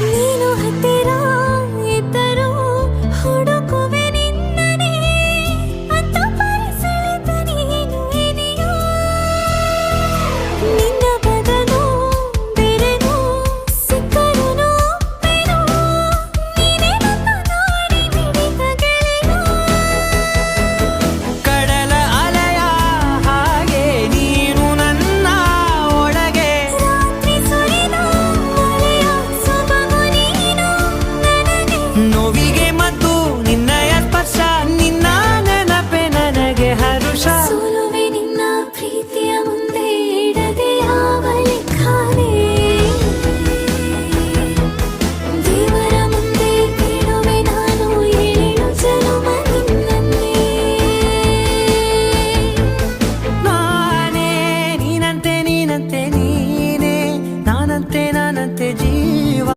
ನೀನು ಹತ್ತಿರ ಇದ್ದರೂ ಹುಡುಕುವೆ ನಿನ್ನನೇ ಅಂತ ಪರಿಸೆಳೆದ ನೀನು ಇದೆಯೋ ನಿನ್ನ ಬದಲು ಬೇರೆನೋ ಸಿಕ್ಕರೂ ಬೇರೋ ನೀನೇ ನನ್ನ ನಾಡಿ ಮಿಡಿದ ಗೆಳೆಯ ಕಡಲ ಅಲೆಯ ಹಾಗೆ ನೀನು ನನ್ನ ಒಳಗೆ ರಾತ್ರಿ ಸುರಿದ ಮಳೆಯ ಸೊಬಗು ನೀನು ನನಗೆ ನೋವಿಗೆ